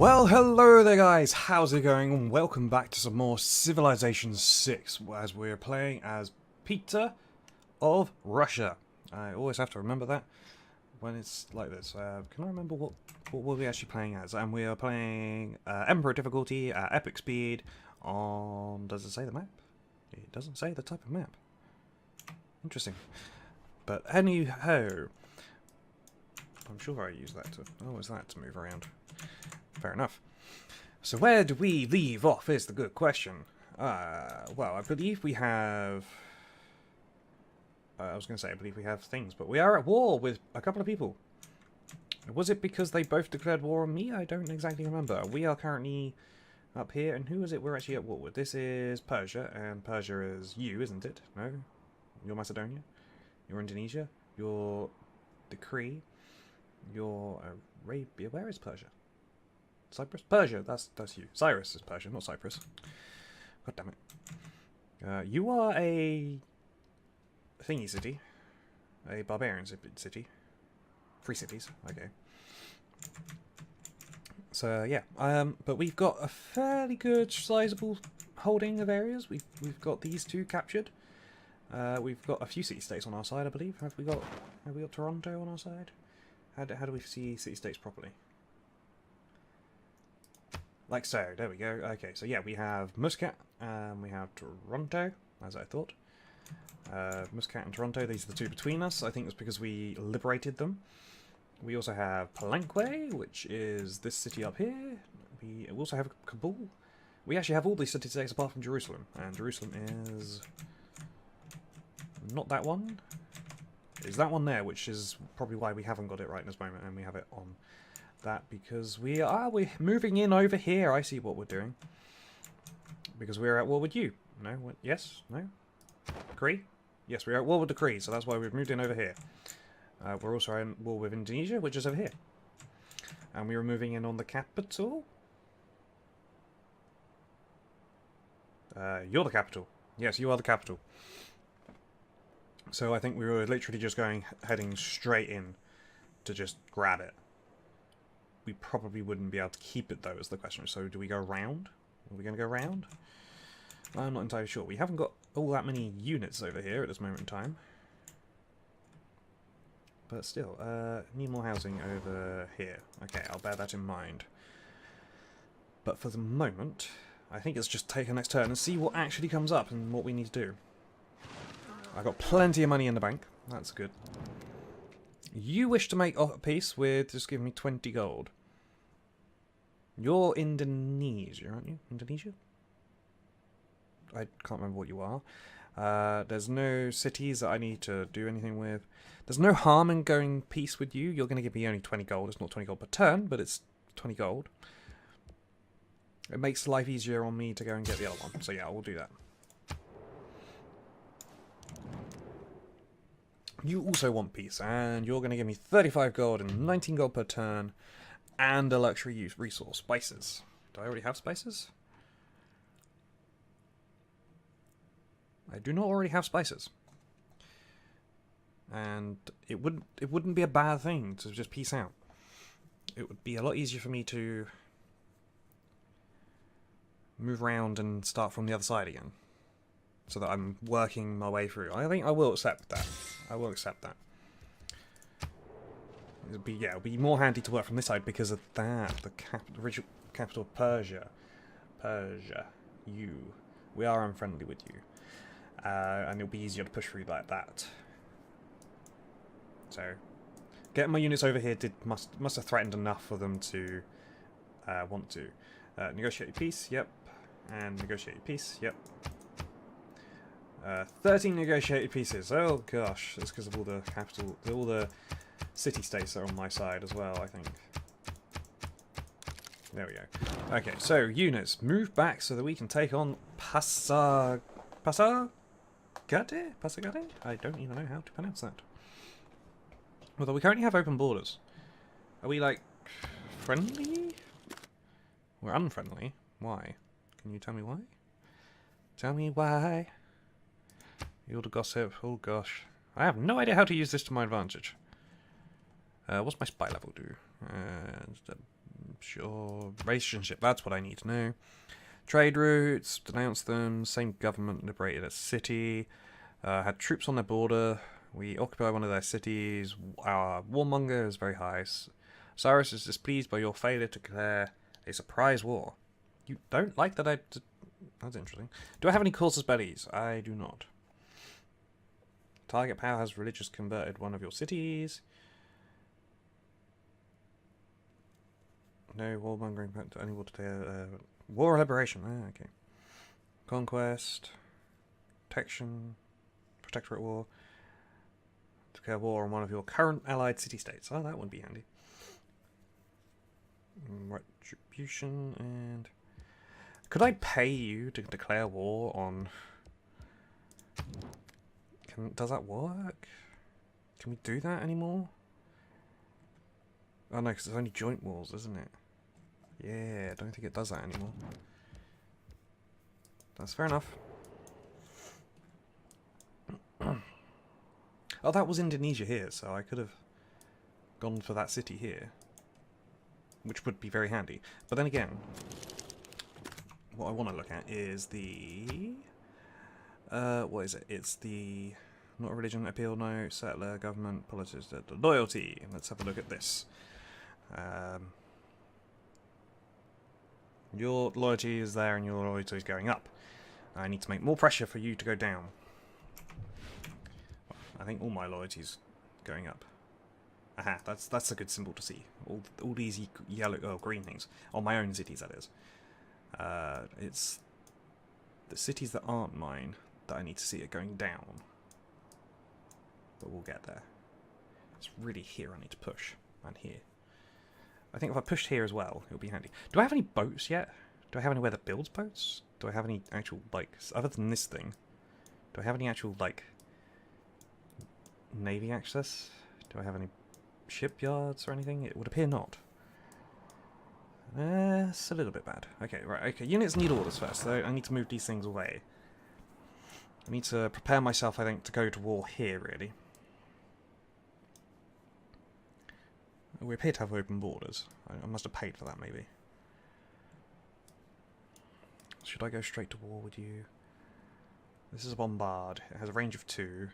Well, hello there guys, how's it going? And welcome back to some more Civilization 6 as we're playing as Peter of Russia. I always have to remember that when it's like this. Can I remember what were we actually playing as? And we are playing Emperor difficulty at epic speed on... does it say the map? It doesn't say the type of map. Interesting. But anyhow, I'm sure I use that to... oh, is that to move around? Fair enough. So where do we leave off is the good question. Well, I believe we have... I was going to say, I believe we have things, but we are at war with a couple of people. Was it because they both declared war on me? I don't exactly remember. We are currently up here, and who is it we're actually at war with? This is Persia, and Persia is you, isn't it? No? You're Macedonia? You're Indonesia? You're Decree? You're Arabia? Where is Persia? Cyprus? Persia, that's you. Cyrus is Persia, not Cyprus. God damn it. You are a thingy city. A barbarian city. 3 cities, okay. So yeah, but we've got a fairly good sizable holding of areas. We've got these two captured. We've got a few city-states on our side, I believe. Have we got Toronto on our side? How do we see city-states properly? Like so, there we go. Okay, so yeah, we have Muscat, and we have Toronto, as I thought. Muscat and Toronto, these are the two between us. I think it's because we liberated them. We also have Palenque, which is this city up here. We also have Kabul. We actually have all these city-states apart from Jerusalem, and Jerusalem is... not that one. It's that one there, which is probably why we haven't got it right in this moment, and we have it on that because we're moving in over here. I see what we're doing. Because we're at war with you. No? What? Yes? No? Decree? Yes, we're at war with Decree, so that's why we've moved in over here. We're also in war with Indonesia, which is over here. And we were moving in on the capital. You're the capital. Yes, you are the capital. So I think we were literally just heading straight in to just grab it. We probably wouldn't be able to keep it though, is the question. So do we go round? Are we going to go round? I'm not entirely sure. We haven't got all that many units over here at this moment in time. But still, need more housing over here. Okay, I'll bear that in mind. But for the moment, I think it's just take a next turn and see what actually comes up and what we need to do. I've got plenty of money in the bank. That's good. You wish to make a peace with... just give me 20 gold. You're Indonesia, aren't you? Indonesia? I can't remember what you are. There's no cities that I need to do anything with. There's no harm in going peace with you. You're going to give me only 20 gold. It's not 20 gold per turn, but it's 20 gold. It makes life easier on me to go and get the other one. So yeah, we'll do that. You also want peace, and you're going to give me 35 gold and 19 gold per turn, and a luxury use resource. Spices. Do I already have spices? I do not already have spices. And it wouldn't be a bad thing to just peace out. It would be a lot easier for me to move around and start from the other side again. So that I'm working my way through. I think I will accept that. I will accept that. It'll be more handy to work from this side because of that. The original capital of Persia. Persia. You. We are unfriendly with you. And it'll be easier to push through like that. So, getting my units over here must have threatened enough for them to want to. Negotiate peace, yep. And negotiate peace, yep. 13 negotiated pieces. Oh gosh, that's because of all the city-states that are on my side as well, I think. There we go. Okay, so units, move back so that we can take on Pasargadae? Pasargadae? I don't even know how to pronounce that. Although we currently have open borders. Are we, like, friendly? We're unfriendly. Why? Can you tell me why? Tell me why. You're the gossip. Oh gosh. I have no idea how to use this to my advantage. What's my spy level do? Sure. Relationship, that's what I need to know. Trade routes, denounce them. Same government liberated a city. Had troops on their border. We occupy one of their cities. Our warmonger is very high. Cyrus is displeased by your failure to declare a surprise war. You don't like that I... That's interesting. Do I have any casus bellis? I do not. Target power has religious converted one of your cities. No warmongering unable to war or liberation. Ah, okay. Conquest. Protection. Protectorate war. Declare war on one of your current allied city-states. Oh, that would be handy. Retribution and... Could I pay you to declare war on... Does that work? Can we do that anymore? Oh no, because it's only joint wars, isn't it? Yeah, I don't think it does that anymore. That's fair enough. Oh, that was Indonesia here, so I could have gone for that city here. Which would be very handy. But then again, what I want to look at is the... what is it? It's the... Not a religion, appeal, no, settler, government, politics, loyalty. Let's have a look at this. Your loyalty is there and your loyalty is going up. I need to make more pressure for you to go down. Well, I think all my loyalty's going up. Aha, that's a good symbol to see. All these yellow, green things. On my own cities, that is. It's the cities that aren't mine that I need to see it going down. But we'll get there. It's really here I need to push. And here. I think if I pushed here as well, it'll be handy. Do I have any boats yet? Do I have anywhere that builds boats? Do I have any actual, like, other than this thing, do I have any actual, like, navy access? Do I have any shipyards or anything? It would appear not. It's a little bit bad. Okay, right, okay. Units need orders first, so I need to move these things away. I need to prepare myself, I think, to go to war here, really. We appear to have open borders. I must have paid for that, maybe. Should I go straight to war with you? This is a bombard. It has a range of 2.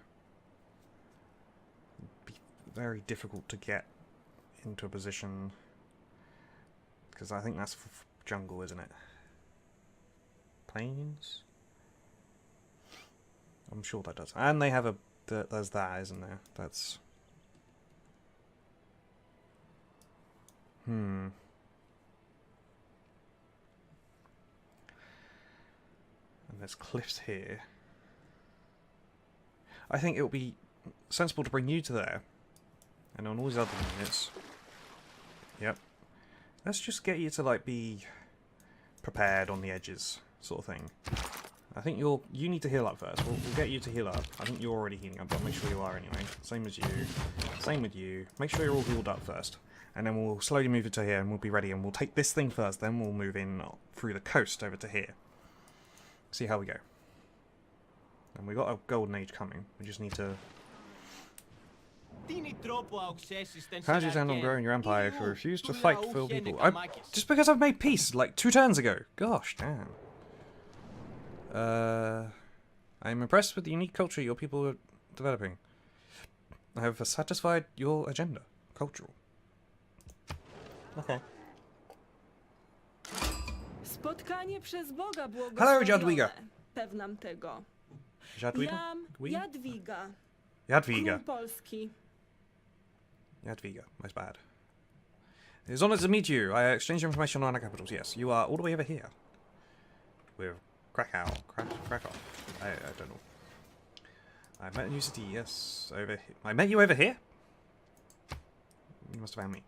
It'd be very difficult to get into a position, because I think that's jungle, isn't it? Plains? I'm sure that does. And they have a... There's that, isn't there? That's... And there's cliffs here. I think it would be sensible to bring you to there. And on all these other units. Yep. Let's just get you to, like, be prepared on the edges, sort of thing. I think you need to heal up first. We'll get you to heal up. I think you're already healing up, but make sure you are anyway. Same as you. Same with you. Make sure you're all healed up first. And then we'll slowly move it to here and we'll be ready. And we'll take this thing first, then we'll move in through the coast over to here. See how we go. And we've got a golden age coming. We just need to... How do you stand on growing your empire if you refuse to fight for your people? Just because I've made peace, like 2 turns ago. Gosh, damn. I'm impressed with the unique culture your people are developing. I have satisfied your agenda. Cultural. Okay. Spotkanie przez Boga Hello, Jadwiga. Pewnam tego. Jadwiga? Jadwiga. Jadwiga. Król Polski. Jadwiga. My bad. It's honoured to meet you. I exchanged information on our capitals. Yes, you are all the way over here. With Krakow. Krakow. I don't know. I met a new city. Yes, over here. I met you over here? You must have found me.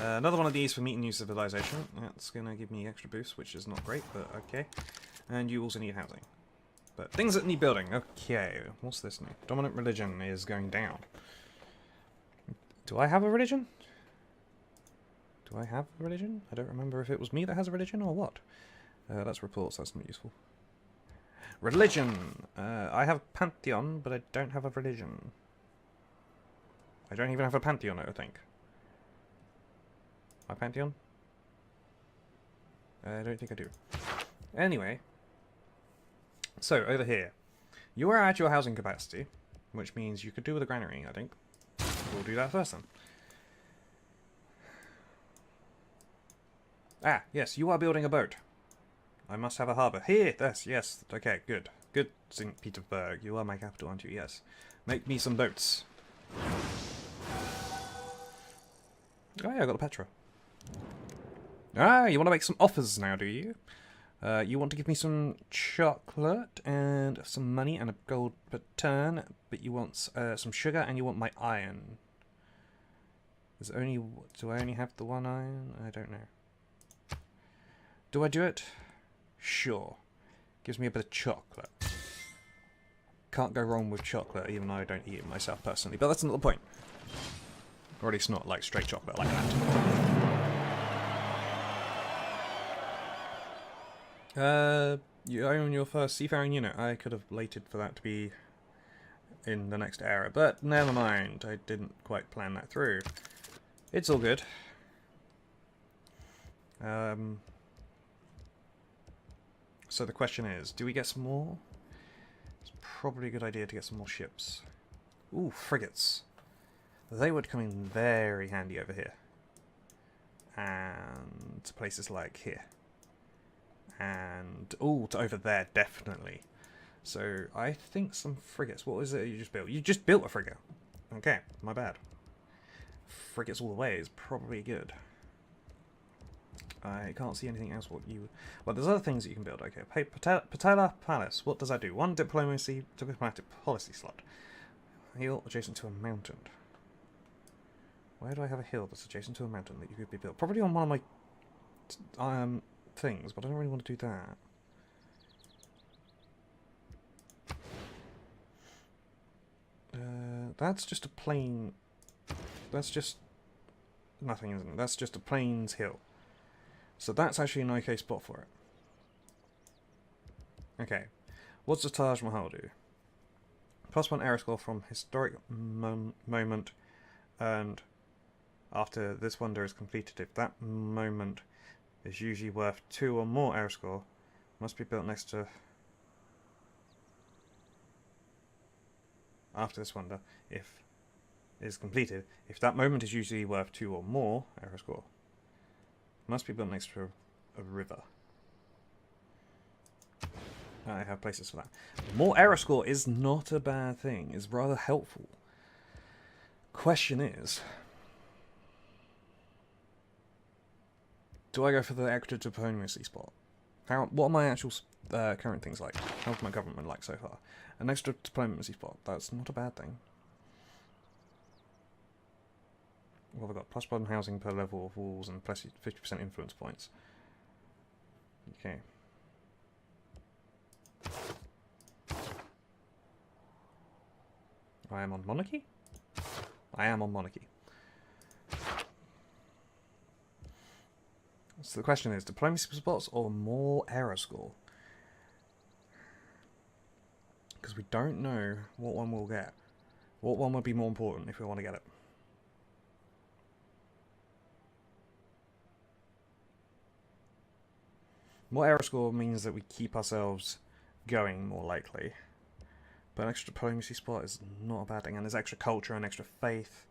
Another one of these for meeting new civilization. That's going to give me extra boost, which is not great, but okay. And you also need housing. But things that need building. Okay, what's this now? Dominant religion is going down. Do I have a religion? Do I have a religion? I don't remember if it was me that has a religion or what. That's reports, that's not useful. Religion! I have Pantheon, but I don't have a religion. I don't even have a Pantheon, I don't think. My Pantheon? I don't think I do. Anyway, so over here, you are at your housing capacity, which means you could do with a granary, I think. We'll do that first then. Ah, yes, you are building a boat. I must have a harbour. Here, yes, okay, good. Good, St. Petersburg. You are my capital, aren't you? Yes. Make me some boats. Oh yeah, I got the Petra. Ah, you want to make some offers now, do you? You want to give me some chocolate and some money and a gold per turn, but you want some sugar and you want my iron. Do I only have the one iron? I don't know. Do I do it? Sure. Gives me a bit of chocolate. Can't go wrong with chocolate, even though I don't eat it myself personally. But that's not the point. Or at least not like straight chocolate like that. You own your first seafaring unit. I could have waited for that to be in the next era, but never mind. I didn't quite plan that through. It's all good. So the question is, do we get some more? It's probably a good idea to get some more ships. Ooh, frigates. They would come in very handy over here. And to places like here. And, ooh, to over there, definitely. So, I think some frigates. What is it you just built? You just built a frigate. Okay, my bad. Frigates all the way is probably good. I can't see anything else what you... Well, there's other things that you can build. Okay, hey, Patala Palace. What does that do? One diplomatic policy slot. Hill adjacent to a mountain. Where do I have a hill that's adjacent to a mountain that you could be built? Probably on one of my things, but I don't really want to do that. That's just a plain... That's just... nothing, isn't it? That's just a plains hill. So that's actually an okay spot for it. Okay. What does Taj Mahal do? +1 error score from historic moment earned after this wonder is completed. If that moment is usually worth 2 or more error score, must be built next to... After this wonder, if is completed, if that moment is usually worth 2 or more error score, must be built next to a river. I have places for that. More error score is not a bad thing. It's rather helpful. Question is, do I go for the extra diplomacy spot? What are my actual current things like? How's my government like so far? An extra diplomacy spot. That's not a bad thing. What have I got? +1 housing per level of walls and plus 50% influence points. Okay. I am on monarchy? I am on monarchy. So the question is, diplomacy spots or more error score? Because we don't know what one we'll get. What one would be more important if we want to get it? More error score means that we keep ourselves going more likely. But an extra diplomacy spot is not a bad thing. And there's extra culture and extra faith.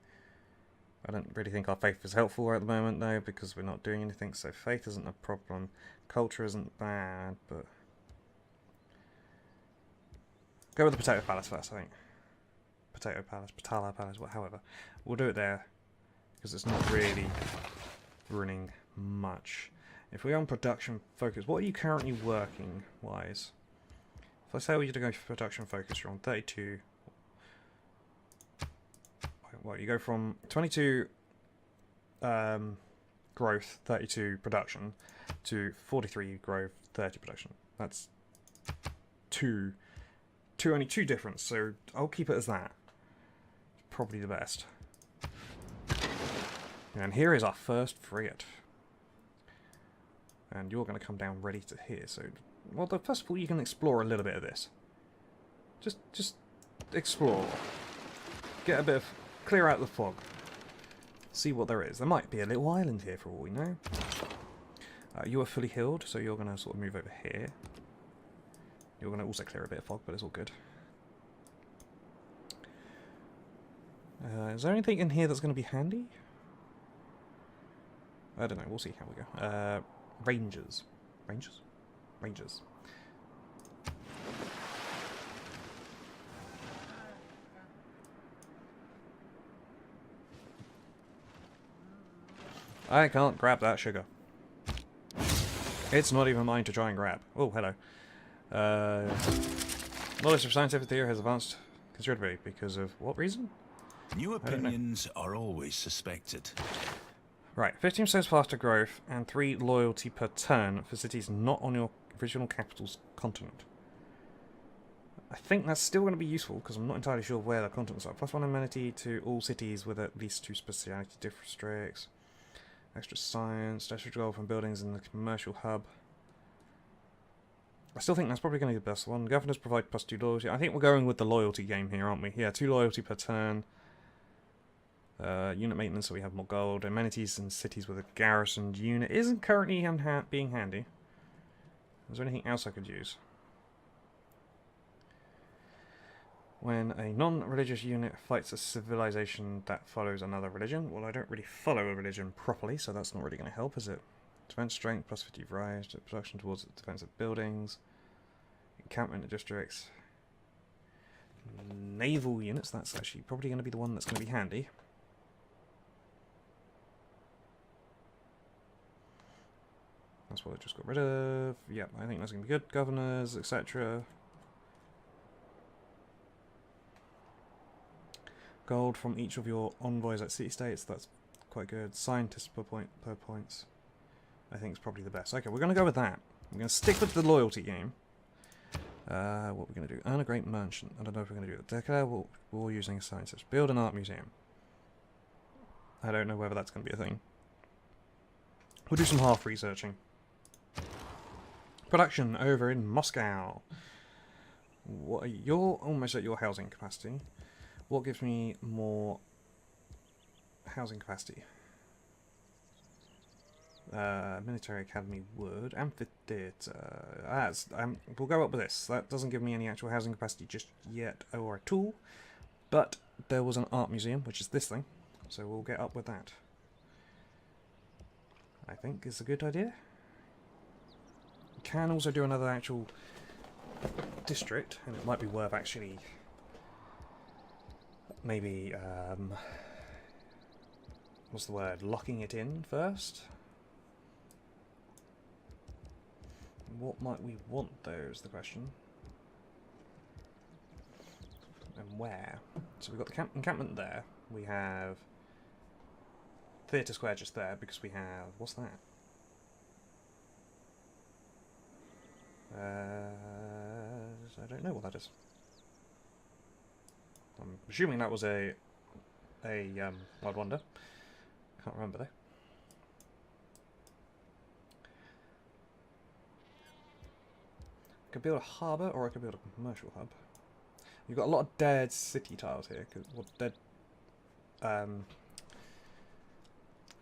I don't really think our faith is helpful at the moment though, because we're not doing anything, so faith isn't a problem. Culture isn't bad, but... Go with the Potato Palace first, I think. Potato Palace, Patala Palace, however. We'll do it there, because it's not really ruining much. If we're on production focus, what are you currently working wise? If I say we to go for production focus, you're on 32. Well, you go from 22 growth, 32 production, to 43 growth, 30 production. That's only two difference, so I'll keep it as that. Probably the best. And here is our first frigate. And you're going to come down ready to here, so... Well, first of all, you can explore a little bit of this. Just explore. Get a bit of... Clear out the fog. See what there is. There might be a little island here for all we know. You are fully healed, so you're going to sort of move over here. You're going to also clear a bit of fog, but it's all good. Is there anything in here that's going to be handy? I don't know, we'll see how we go. Rangers. Rangers? Rangers. I can't grab that sugar. It's not even mine to try and grab. Oh, hello. Knowledge of scientific theory has advanced considerably because of what reason? New opinions are always suspected. Right, 15% faster growth and 3 loyalty per turn for cities not on your original capital's continent. I think that's still going to be useful because I'm not entirely sure where the continents are. +1 amenity to all cities with at least 2 speciality districts. Extra science, extra gold from buildings in the commercial hub. I still think that's probably going to be the best one. Governors provide +2 loyalty. I think we're going with the loyalty game here, aren't we? Yeah, 2 loyalty per turn. Unit maintenance, so we have more gold. Amenities in cities with a garrisoned unit isn't currently being handy. Is there anything else I could use? When a non-religious unit fights a civilization that follows another religion. Well, I don't really follow a religion properly, so that's not really going to help, is it? Defense strength, +50 rise, production towards defensive buildings. Encampment districts. Naval units, that's actually probably going to be the one that's going to be handy. That's what I just got rid of. Yep, I think that's going to be good. Governors, etc. Gold from each of your envoys at city-states. That's quite good. Scientists per points. I think it's probably the best. Okay, we're going to go with that. We're going to stick with the loyalty game. What we're going to do? Earn a great merchant. I don't know if we're going to do that. Declare war using a scientist. Build an art museum. I don't know whether that's going to be a thing. We'll do some half researching. Production over in Moscow. You're almost at your housing capacity. What gives me more housing capacity? Military Academy would. Amphitheatre. We'll go up with this. That doesn't give me any actual housing capacity just yet or at all. But there was an art museum, which is this thing. So we'll get up with that. I think is a good idea. We can also do another actual district, and it might be worth actually maybe what's the word? Locking it in first. What might we want though is the question. And where? So we've got the encampment there. We have Theatre Square just there because we have... What's that? I don't know what that is. I'm assuming that was a I'd wonder. Can't remember though. I could build a harbour or I could build a commercial hub. You've got a lot of dead city tiles here. Dead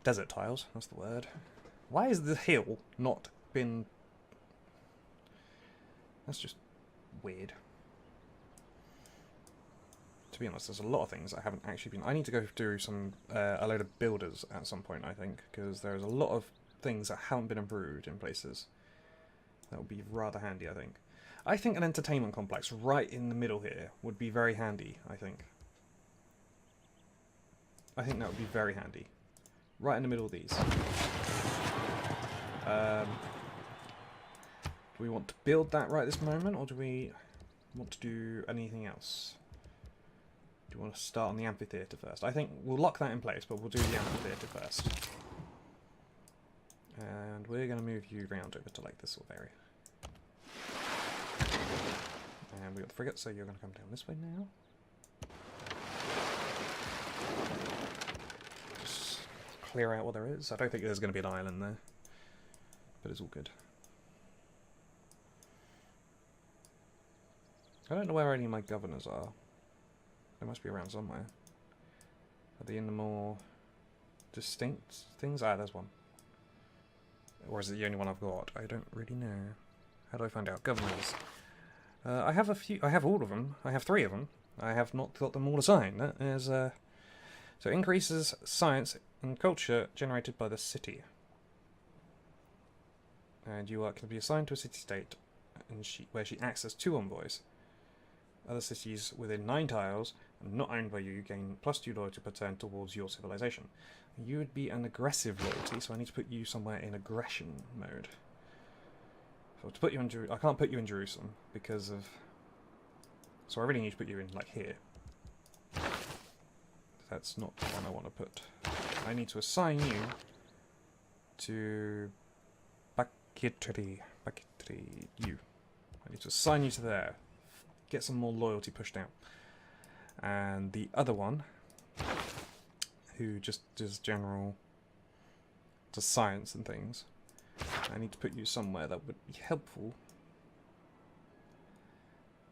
desert tiles, that's the word. Why is the hill not been... That's just weird. To be honest, there's a lot of things I haven't actually been... I need to go through some a load of builders at some point, I think, because there's a lot of things that haven't been improved in places. That would be rather handy, I think. I think an entertainment complex right in the middle here would be very handy, I think. I think that would be very handy. Right in the middle of these. Do we want to build that right this moment, or do we want to do anything else? Do you want to start on the amphitheatre first? I think we'll lock that in place, but we'll do the amphitheatre first. And we're going to move you round over to like this sort of area. And we've got the frigate, so you're going to come down this way now. Just clear out what there is. I don't think there's going to be an island there, but it's all good. I don't know where any of my governors are. They must be around somewhere. Are they in the more distinct things? Ah, there's one. Or is it the only one I've got? I don't really know. How do I find out? Governors. I have a few. I have all of them. I have 3 of them. I have not got them all assigned. That is, so increases science and culture generated by the city. And you are can be assigned to a city-state, and where she acts as 2 envoys. Other cities within 9 tiles and not owned by you gain +2 loyalty per turn towards your civilization. You would be an aggressive loyalty, so I need to put you somewhere in aggression mode. So to put you in I can't put you in Jerusalem because of. So I really need to put you in like here. That's not the one I want to put. I need to assign you to Bakitri. You. I need to assign you to there. Get some more loyalty pushed out. And the other one, who just does general, does science and things, I need to put you somewhere that would be helpful,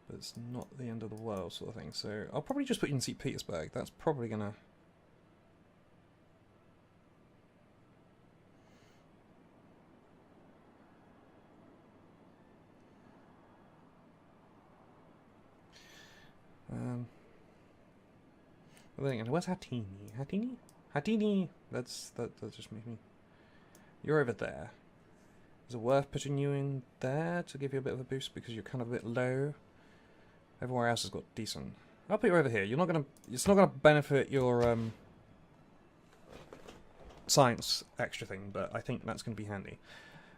but it's not the end of the world sort of thing. So I'll probably just put you in St. Petersburg. That's probably gonna. Well, then again, where's Hatini? Hatini? That just made me. You're over there. Is it worth putting you in there to give you a bit of a boost because you're kind of a bit low? Everywhere else has got decent. I'll put you over here. You're not gonna. It's not gonna benefit your science extra thing, but I think that's gonna be handy.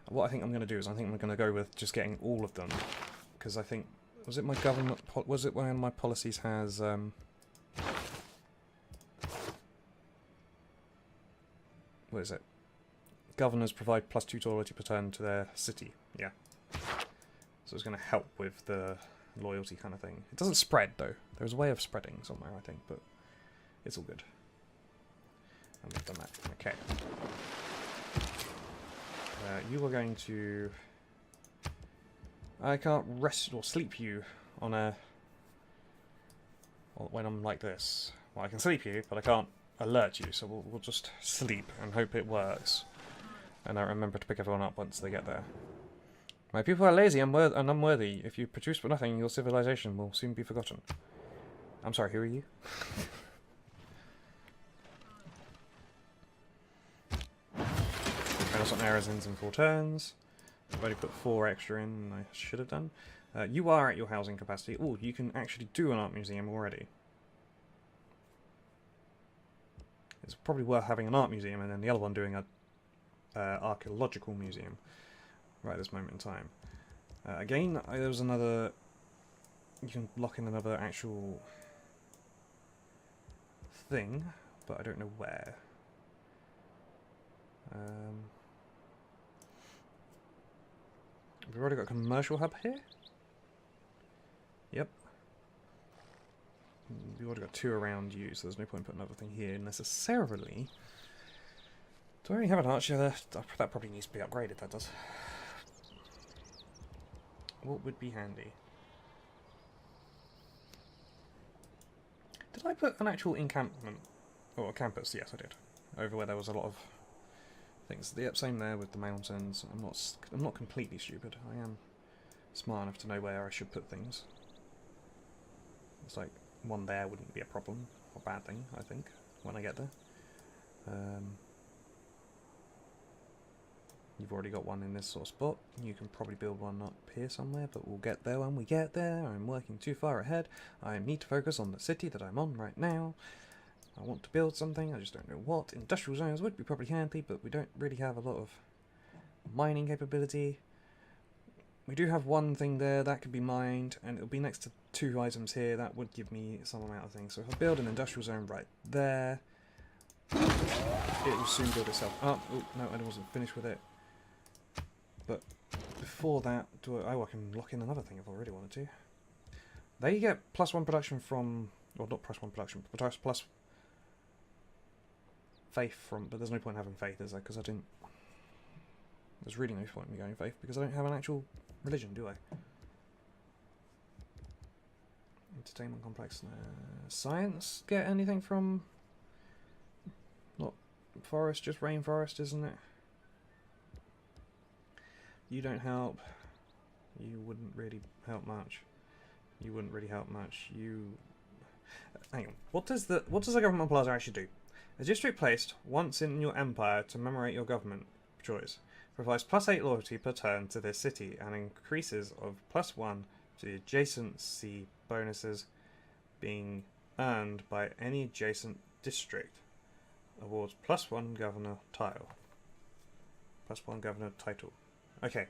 What I think I'm gonna do is I think I'm gonna go with just getting all of them, because I think was it my government? Was it one of my policies has what is it? Governors provide +2 loyalty per turn to their city. Yeah. So it's going to help with the loyalty kind of thing. It doesn't spread, though. There's a way of spreading somewhere, I think, but it's all good. And we've done that. Okay. You are going to... I can't rest or sleep you on a... when I'm like this. Well, I can sleep you, but I can't alert you, so we'll just sleep and hope it works. And I remember to pick everyone up once they get there. My people are lazy and unworthy. If you produce but nothing, your civilization will soon be forgotten. I'm sorry, who are you? Trails on errors ends in 4 turns. I've already put 4 extra in than I should have done. You are at your housing capacity. Oh, you can actually do an art museum already. It's probably worth having an art museum and then the other one doing a archaeological museum right at this moment in time. Again, there was another... You can lock in another actual thing, but I don't know where. We've already got a commercial hub here? Yep. We've already got 2 around you, so there's no point putting another thing here necessarily. Do I already have an archer there? That probably needs to be upgraded, that does. What would be handy? Did I put an actual encampment? Or a campus? Yes, I did. Over where there was a lot of things. Yep, same there with the mountains. I'm not completely stupid. I am smart enough to know where I should put things. It's like one there wouldn't be a problem or bad thing, I think, when I get there. You've already got one in this sort of spot. You can probably build one up here somewhere, but we'll get there when we get there. I'm working too far ahead. I need to focus on the city that I'm on right now. I want to build something, I just don't know what. Industrial zones would be probably handy, but we don't really have a lot of mining capability. We do have one thing there, that could be mined, and it'll be next to 2 items here. That would give me some amount of things. So if I build an industrial zone right there, it will soon build itself up. Oh, no, I wasn't finished with it. But before that, I can lock in another thing if I really wanted to. They get +1 production from... Well, not +1 production, but plus faith from... But there's no point in having faith, is there? Because I didn't... There's really no point in me going faith, because I don't have an actual religion, do I? Entertainment complex. Science get anything from... Not forest, just rainforest, isn't it? You don't help. You wouldn't really help much. You wouldn't really help much. You... Hang on. What does the government plaza actually do? A district placed once in your empire to commemorate your government choice provides +8 loyalty per turn to this city and increases of +1 to the adjacency bonuses being earned by any adjacent district. Awards +1 governor title. +1 governor title. Okay.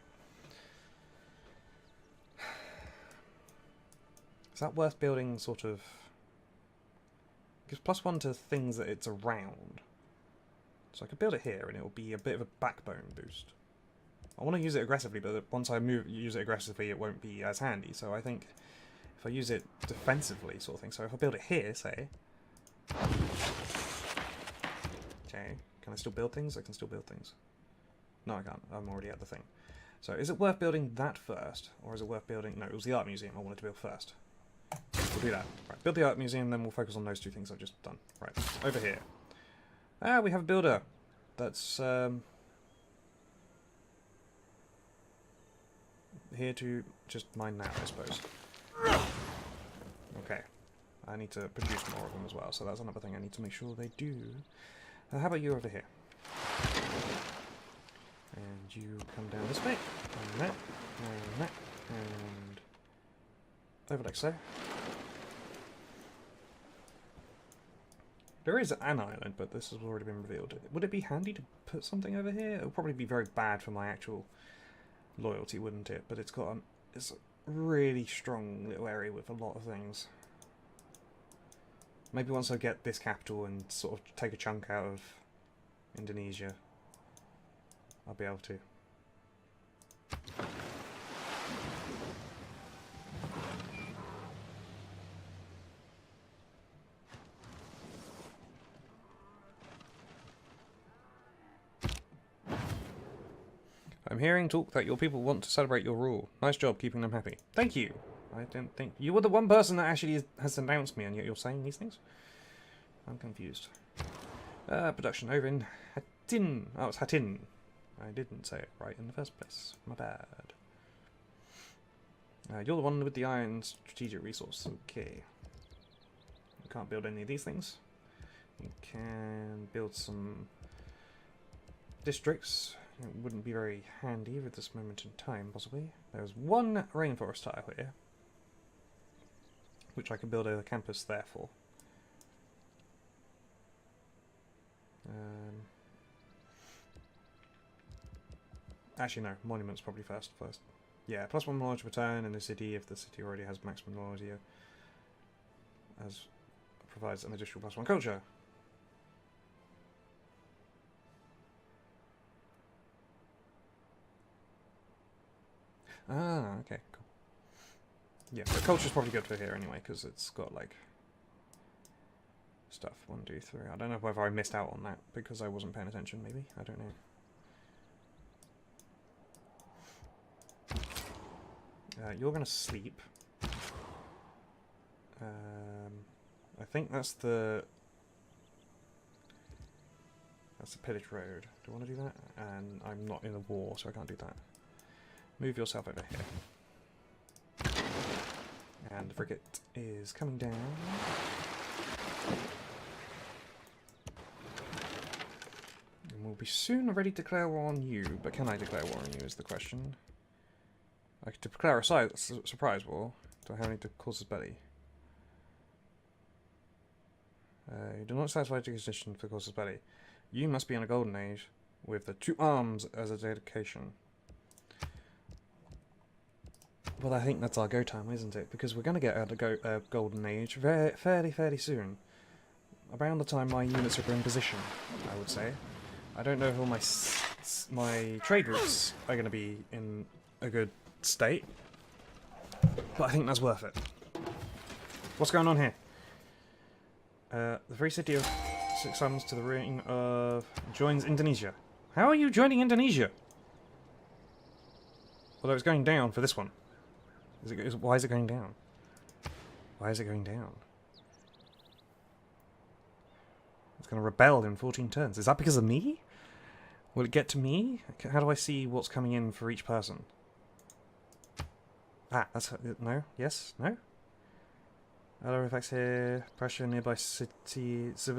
Is that worth building sort of... Gives +1 to things that it's around. So I could build it here and it will be a bit of a backbone boost. I want to use it aggressively, but once I use it aggressively it won't be as handy. So I think if I use it defensively sort of thing. So if I build it here, say... Okay, can I still build things? I can still build things. No, I can't. I'm already at the thing. So is it worth building that first? Or is it worth building... No, it was the art museum I wanted to build first. We'll do that. Right, build the art museum, then we'll focus on those two things I've just done. Right, over here. Ah, we have a builder. That's here to just mine that, I suppose. Okay. I need to produce more of them as well, so that's another thing I need to make sure they do. How about you over here? And you come down this way, and that, and over like so. There is an island, but this has already been revealed. Would it be handy to put something over here? It would probably be very bad for my actual loyalty, wouldn't it? But it's got it's a really strong little area with a lot of things. Maybe once I get this capital and sort of take a chunk out of Indonesia, I'll be able to. I'm hearing talk that your people want to celebrate your rule. Nice job keeping them happy. Thank you. I don't think... You were the one person that actually has announced me, and yet you're saying these things? I'm confused. Production over in Hatin. Oh, it's Hatin. I didn't say it right in the first place. My bad. You're the one with the iron strategic resource. Okay. You can't build any of these things. You can build some districts. It wouldn't be very handy at this moment in time, possibly. There's one rainforest tile here, which I could build a campus there for. Actually, no. Monuments probably first. Yeah, +1 knowledge per turn in the city if the city already has maximum knowledge, as provides an additional +1 culture. Ah, okay, cool. Yeah, the culture's probably good for here anyway, because it's got, like, stuff. 1, 2, 3. I don't know whether I missed out on that because I wasn't paying attention, maybe. I don't know. You're going to sleep. I think that's the Pillage Road. Do I want to do that? And I'm not in a war, so I can't do that. Move yourself over here. And the frigate is coming down. And we'll be soon ready to declare war on you, but can I declare war on you is the question. I could declare a surprise war. Do I have any to cause belly? You do not satisfy the condition for causes belly. You must be in a golden age with the 2 arms as a dedication. Well, I think that's our go time, isn't it? Because we're going to get a golden age fairly soon. Around the time my units are in position, I would say. I don't know if all my trade routes are going to be in a good state, but I think that's worth it. What's going on here? The free city of 6 suns to the ring of joins Indonesia. How are you joining Indonesia? Although it's going down for this one. Why is it going down? Why is it going down? It's going to rebel in 14 turns. Is that because of me? Will it get to me? How do I see what's coming in for each person? Ah, that's... no? Yes? No? Other effects here. Pressure nearby citizens.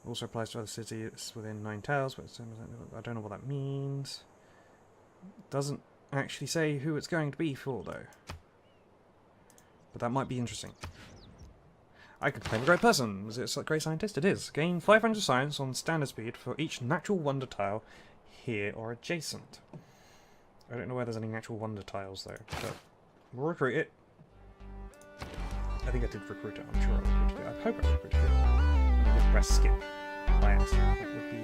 Also applies to other cities within 9 tiles, but I don't know what that means. Doesn't actually say who it's going to be for, though. But that might be interesting. I could claim a great person. Is it a great scientist? It is. Gain 500 science on standard speed for each natural wonder tile here or adjacent. I don't know where there's any natural wonder tiles, though. But we'll recruit it. I think I did recruit it. I'm sure I recruited it. I hope I recruited it. I did press skip by accident. That would be